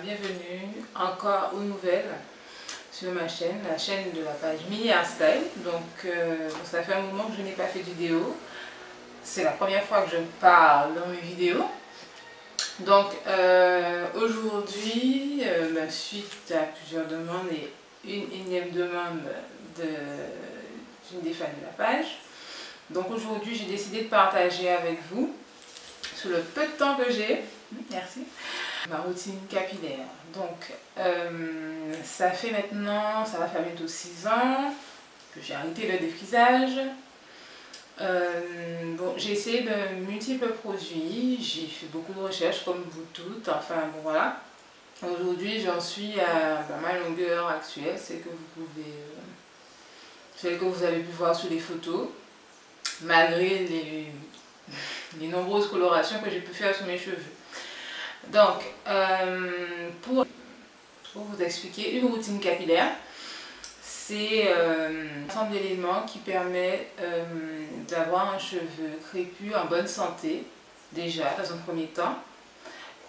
Bienvenue encore aux nouvelles sur ma chaîne, la chaîne de la page Mini Hairstyle. Donc ça fait un moment que je n'ai pas fait de vidéo. C'est la première fois que je parle dans mes vidéos. Donc aujourd'hui, suite à plusieurs demandes et une énième demande d'une des fans de la page. Donc aujourd'hui j'ai décidé de partager avec vous, sur le peu de temps que j'ai, merci, ma routine capillaire. Donc ça fait maintenant, ça va faire bientôt 6 ans que j'ai arrêté le défrisage. J'ai essayé de multiples produits, j'ai fait beaucoup de recherches comme vous toutes, enfin bon voilà. Aujourd'hui j'en suis à ma longueur actuelle, celle que vous avez pu voir sur les photos, malgré les nombreuses colorations que j'ai pu faire sur mes cheveux. Donc, pour vous expliquer, une routine capillaire, c'est un ensemble d'éléments qui permet d'avoir un cheveu crépus en bonne santé, déjà, dans un premier temps.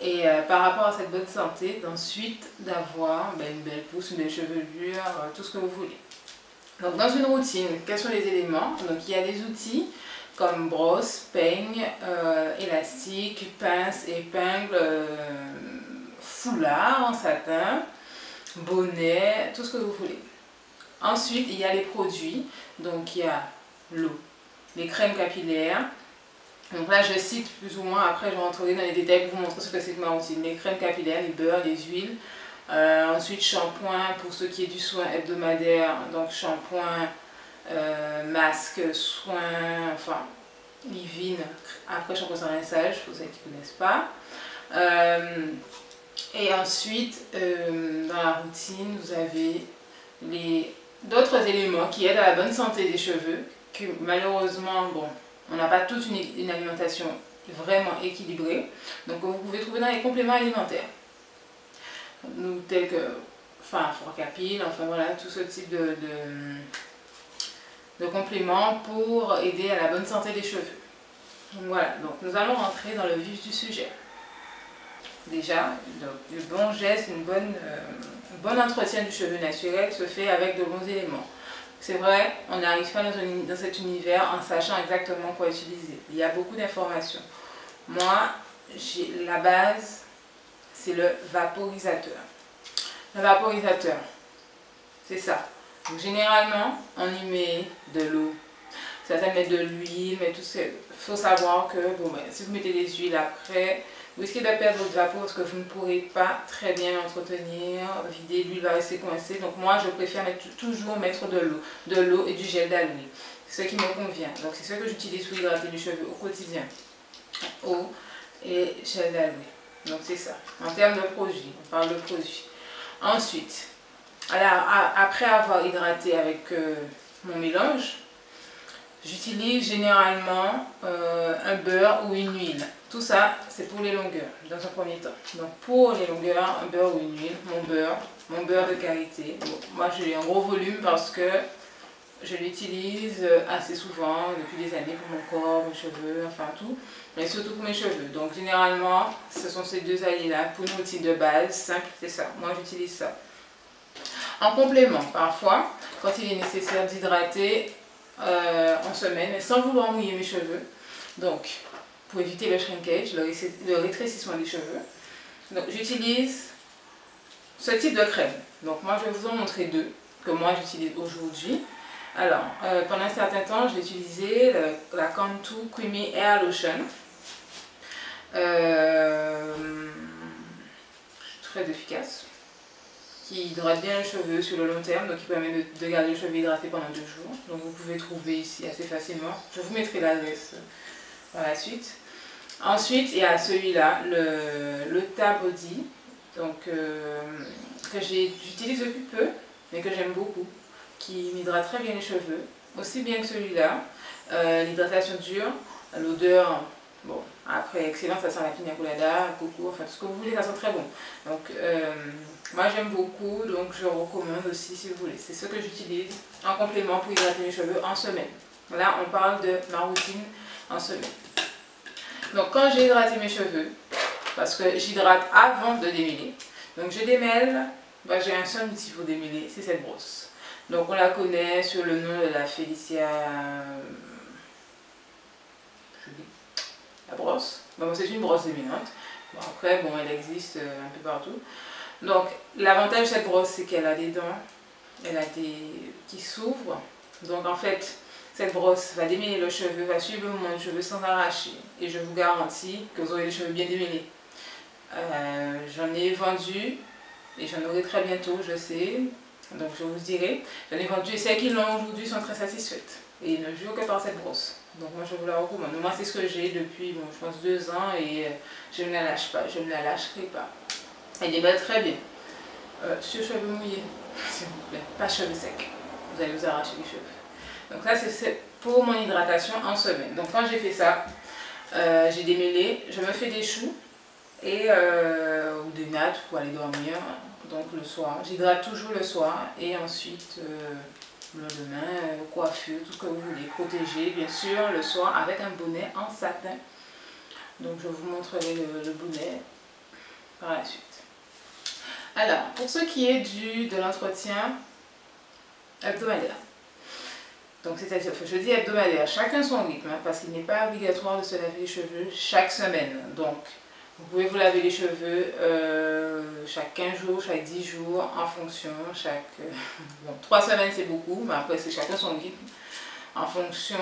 Et par rapport à cette bonne santé, ensuite d'avoir une belle pousse, une belle chevelure, tout ce que vous voulez. Donc, dans une routine, quels sont les éléments? Donc, il y a des outils comme brosse, peigne, élastique, pince, épingle, foulard en satin, bonnet, tout ce que vous voulez. Ensuite, il y a les produits. Donc, il y a l'eau, les crèmes capillaires. Donc là, je cite plus ou moins, après je rentrerai dans les détails pour vous montrer ce que c'est que ma routine. Les crèmes capillaires, les beurres, les huiles. Ensuite, shampoing pour ce qui est du soin hebdomadaire. Donc, shampoing, masque, soin, enfin, leave-in, après shampoing sans rinçage, pour ceux qui ne connaissent pas. Et ensuite, dans la routine, vous avez d'autres éléments qui aident à la bonne santé des cheveux, que malheureusement, on n'a pas toute une alimentation vraiment équilibrée. Donc vous pouvez trouver dans les compléments alimentaires. Tels que Forcapil, enfin voilà, tout ce type de compléments pour aider à la bonne santé des cheveux. Donc voilà, donc nous allons rentrer dans le vif du sujet. Déjà, le bon geste, un bon entretien du cheveu naturel se fait avec de bons éléments. C'est vrai, on n'arrive pas dans cet univers en sachant exactement quoi utiliser. Il y a beaucoup d'informations. Moi, la base, c'est le vaporisateur. Le vaporisateur, c'est ça. Donc, généralement, on y met de l'eau. Certains mettent de l'huile, mais tout ça. Il faut savoir que si vous mettez des huiles après, vous risquez de perdre votre vapeur parce que vous ne pourrez pas très bien l'entretenir, vider, l'huile va rester coincée. Donc moi, je préfère toujours mettre de l'eau et du gel d'aloe. C'est ce qui me convient. Donc c'est ce que j'utilise pour hydrater les cheveux au quotidien. Eau et gel d'aloe. Donc c'est ça. En termes de produits, on parle de produits. Ensuite, alors, après avoir hydraté avec mon mélange, j'utilise généralement un beurre ou une huile. Tout ça, c'est pour les longueurs, dans un premier temps. Donc pour les longueurs, un beurre ou une huile, mon beurre de qualité. Moi, j'ai un gros volume parce que je l'utilise assez souvent, depuis des années, pour mon corps, mes cheveux, enfin tout. Mais surtout pour mes cheveux. Donc généralement, ce sont ces deux alliés-là. Pour une routine de base, simple, c'est ça. Moi, j'utilise ça. En complément, parfois, quand il est nécessaire d'hydrater en semaine, mais sans vouloir mouiller mes cheveux. Donc, pour éviter le shrinkage, le rétrécissement des cheveux. Donc, j'utilise ce type de crème. Donc, moi, je vais vous en montrer deux que moi, j'utilise aujourd'hui. Alors, pendant un certain temps, j'ai utilisé la Cantu Creamy Hair Lotion. Très efficace, qui hydrate bien les cheveux sur le long terme, donc qui permet de garder les cheveux hydratés pendant 2 jours. Donc vous pouvez trouver ici assez facilement. Je vous mettrai l'adresse par la suite. Ensuite, il y a celui-là, le Ta Body, donc, que j'utilise depuis peu, mais que j'aime beaucoup, qui m'hydrate très bien les cheveux, aussi bien que celui-là. L'hydratation dure, l'odeur, bon, Après, excellent, ça sent la pina colada, coco, enfin tout ce que vous voulez, ça sent très bon. Donc, moi j'aime beaucoup, donc je recommande aussi si vous voulez. C'est ce que j'utilise en complément pour hydrater mes cheveux en semaine. Là, on parle de ma routine en semaine. Donc, quand j'ai hydraté mes cheveux, parce que j'hydrate avant de démêler, donc je démêle, bah, j'ai un seul outil pour démêler, c'est cette brosse. Donc, on la connaît sur le nom de la Félicia. La brosse. Bon, c'est une brosse démêlante. Bon, après, bon, elle existe un peu partout. Donc, l'avantage de cette brosse, c'est qu'elle a des dents, elle a des qui s'ouvrent. Donc, en fait, cette brosse va démêler le cheveu, va suivre le mouvement du cheveu sans arracher. Et je vous garantis que vous aurez les cheveux bien démêlés. J'en ai vendu, et j'en aurai très bientôt, je sais. Donc, je vous dirai. J'en ai vendu, et celles qui l'ont aujourd'hui sont très satisfaites. Et ils ne jouent que par cette brosse. Donc moi je vous la recommande. Moi c'est ce que j'ai depuis, bon, je pense 2 ans et je ne la lâche pas, je ne la lâcherai pas. Elle déballe très bien. Sur cheveux mouillés, s'il vous plaît, pas cheveux secs. Vous allez vous arracher les cheveux. Donc ça c'est pour mon hydratation en semaine. Donc quand j'ai fait ça, j'ai démêlé, je me fais des choux et ou des nattes pour aller dormir. Donc le soir, j'hydrate toujours le soir et ensuite le lendemain, coiffure, tout ce que vous voulez, protéger bien sûr le soir avec un bonnet en satin. Donc je vous montrerai le bonnet par la suite. Alors, pour ce qui est de l'entretien hebdomadaire, donc c'est-à-dire, je dis hebdomadaire, chacun son rythme, hein, parce qu'il n'est pas obligatoire de se laver les cheveux chaque semaine. Donc vous pouvez vous laver les cheveux chaque 15 jours, chaque 10 jours, en fonction, bon, 3 semaines c'est beaucoup, mais après c'est chacun son rythme, en fonction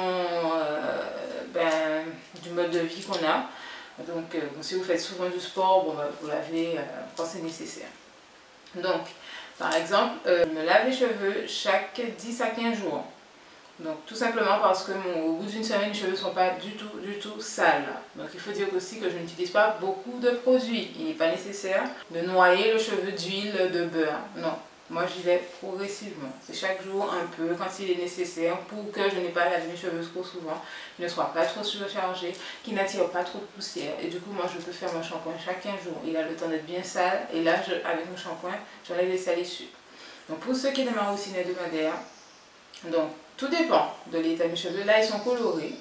du mode de vie qu'on a. Donc bon, si vous faites souvent du sport, bon, vous lavez quand c'est nécessaire. Donc, par exemple, je me lave les cheveux chaque 10 à 15 jours. Donc tout simplement parce que au bout d'une semaine, les cheveux ne sont pas du tout sales. Donc il faut dire aussi que je n'utilise pas beaucoup de produits. Il n'est pas nécessaire de noyer le cheveu d'huile, de beurre. Non, moi j'y vais progressivement. C'est chaque jour un peu quand il est nécessaire pour que je n'ai pas lavé mes cheveux trop souvent, qu'ils ne soient pas trop surchargés, qu'ils n'attirent pas trop de poussière. Et du coup moi je peux faire mon shampoing chaque 15 jours. Il a le temps d'être bien sale et là avec mon shampoing, j'enlève les salissures. Donc pour ce qui est de ma routine hebdomadaire, donc tout dépend de l'état de mes cheveux. Là, ils sont colorés,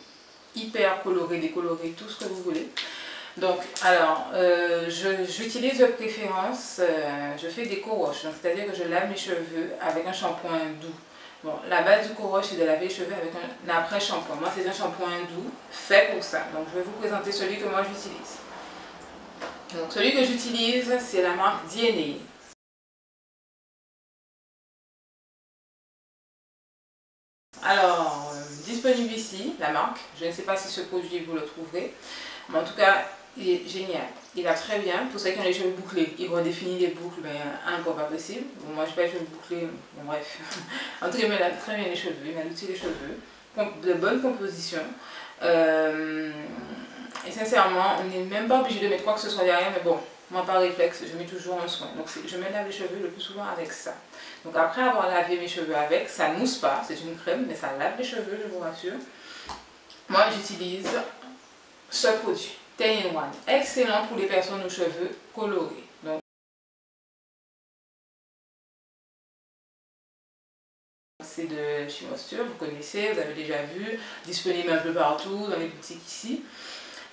hyper colorés, décolorés, tout ce que vous voulez. Donc, alors, j'utilise de préférence, je fais des co-wash. C'est-à-dire que je lave mes cheveux avec un shampoing doux. Bon, la base du co-wash, c'est de laver les cheveux avec un après-shampoing. Moi, c'est un shampoing doux fait pour ça. Donc, je vais vous présenter celui que moi j'utilise. Donc, celui que j'utilise, c'est la marque DNA. Alors, disponible ici, la marque. Je ne sais pas si ce produit vous le trouverez. Mais en tout cas, il est génial. Il va très bien. Pour ceux qui ont les cheveux bouclés, il redéfinit les boucles, mais encore pas possible. Bon, moi, je n'ai pas les cheveux bouclés. Bon, bref. En tout cas, il me lave très bien les cheveux. Il m'adoucit les cheveux. De bonne composition. Et sincèrement, on n'est même pas obligé de mettre quoi que ce soit derrière. Mais bon, moi, par réflexe, je mets toujours un soin. Donc, je me lave les cheveux le plus souvent avec ça. Donc après avoir lavé mes cheveux avec, ça ne mousse pas, c'est une crème, mais ça lave les cheveux, je vous rassure. Moi j'utilise ce produit, 10-in-1, excellent pour les personnes aux cheveux colorés. Donc, c'est de chez Moisture, vous connaissez, vous avez déjà vu, disponible un peu partout, dans les boutiques ici.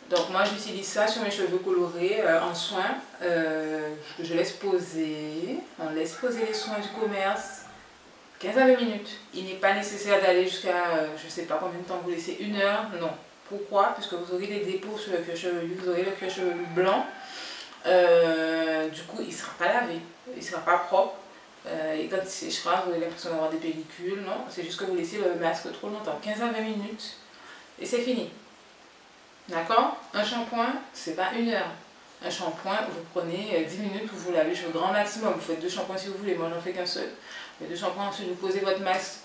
Donc moi j'utilise ça sur mes cheveux colorés en soins que je laisse poser. On laisse poser les soins du commerce 15 à 20 minutes. Il n'est pas nécessaire d'aller jusqu'à je ne sais pas combien de temps vous laissez, 1 heure, non. Pourquoi? Puisque vous aurez des dépôts sur le cuir chevelu, vous aurez le cuir chevelu blanc. Du coup il ne sera pas lavé, il ne sera pas propre. Et quand il séchera, vous avez l'impression d'avoir des pellicules. Non, c'est juste que vous laissez le masque trop longtemps, 15 à 20 minutes et c'est fini. D'accord? Un shampoing, c'est pas 1 heure. Un shampoing, vous prenez 10 minutes pour vous laver les cheveux, grand maximum. Vous faites 2 shampoings si vous voulez, moi j'en fais qu'un seul. Vous faites 2 shampoings, ensuite vous posez votre masque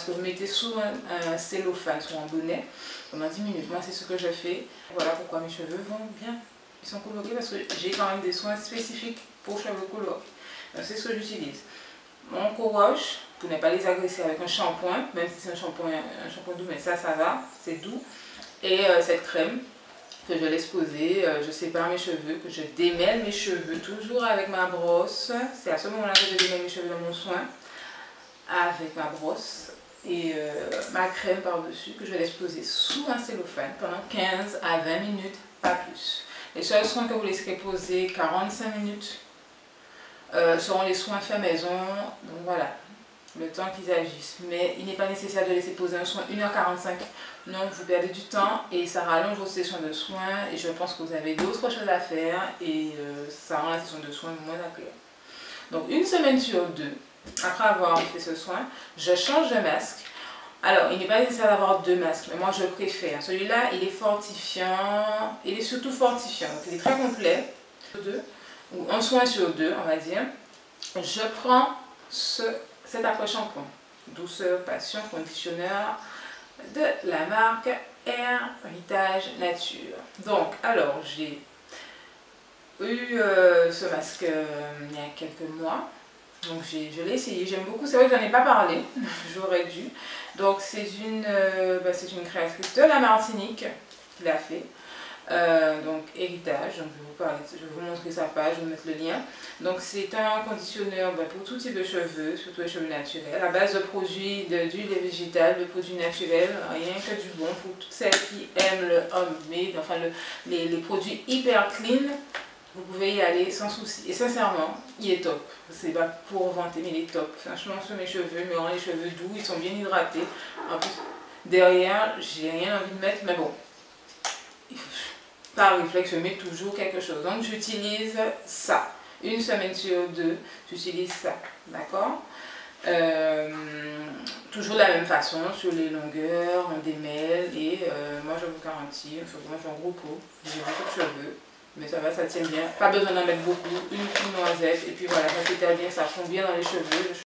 vous mettez sous un cellophane, sous un bonnet, pendant 10 minutes. Moi c'est ce que je fais. Voilà pourquoi mes cheveux vont bien. Ils sont colorés parce que j'ai quand même des soins spécifiques pour cheveux colorés. Donc c'est ce que j'utilise. Mon co-wash, pour ne pas les agresser avec un shampoing, même si c'est un shampoing doux, mais ça va, c'est doux. Et cette crème que je laisse poser, je sépare mes cheveux, que je démêle mes cheveux, toujours avec ma brosse. C'est à ce moment-là que je démêle mes cheveux dans mon soin, avec ma brosse et ma crème par-dessus, que je laisse poser sous un cellophane pendant 15 à 20 minutes, pas plus. Les seuls soins que vous laisserez poser 45 minutes seront les soins faits maison, donc voilà, le temps qu'ils agissent. Mais il n'est pas nécessaire de laisser poser un soin 1h45. Non, vous perdez du temps et ça rallonge vos sessions de soins et je pense que vous avez d'autres choses à faire et ça rend la session de soins moins agréable. Donc une semaine sur deux, après avoir fait ce soin, je change de masque. Alors, il n'est pas nécessaire d'avoir deux masques, mais moi je préfère. Celui-là, il est fortifiant, il est surtout fortifiant, donc il est très complet. Ou un soin sur deux, on va dire. Je prends cet après-shampoing, douceur passion conditionneur de la marque Heritage Nature. Donc, alors, j'ai eu ce masque il y a quelques mois. Donc je l'ai essayé, j'aime beaucoup, c'est vrai que j'en ai pas parlé, j'aurais dû. Donc c'est une créatrice de la Martinique qui l'a fait. Donc Héritage, donc je vais vous montrer sa page, je vais vous mettre le lien. Donc c'est un conditionneur pour tout type de cheveux, surtout les cheveux naturels, à base de produits d'huile végétale, de produits naturels, rien que du bon pour toutes celles qui aiment le homemade, enfin les produits hyper clean. Vous pouvez y aller sans souci. Et sincèrement, il est top. C'est pas pour vanter, mais il est top. Franchement, sur mes cheveux, il me rend les cheveux doux, ils sont bien hydratés. En plus, derrière, j'ai rien envie de mettre, mais bon. Par réflexe, je mets toujours quelque chose. Donc, j'utilise ça. Une semaine sur deux, j'utilise ça. D'accord? Toujours de la même façon, sur les longueurs, on démêle. Et moi, je vous garantis, moi, j'ai un gros pot. J'ai beaucoup de cheveux. Mais ça va, ça tient bien. Pas besoin d'en mettre beaucoup. Une noisette. Et puis voilà, ça s'étale bien, ça fond bien dans les cheveux.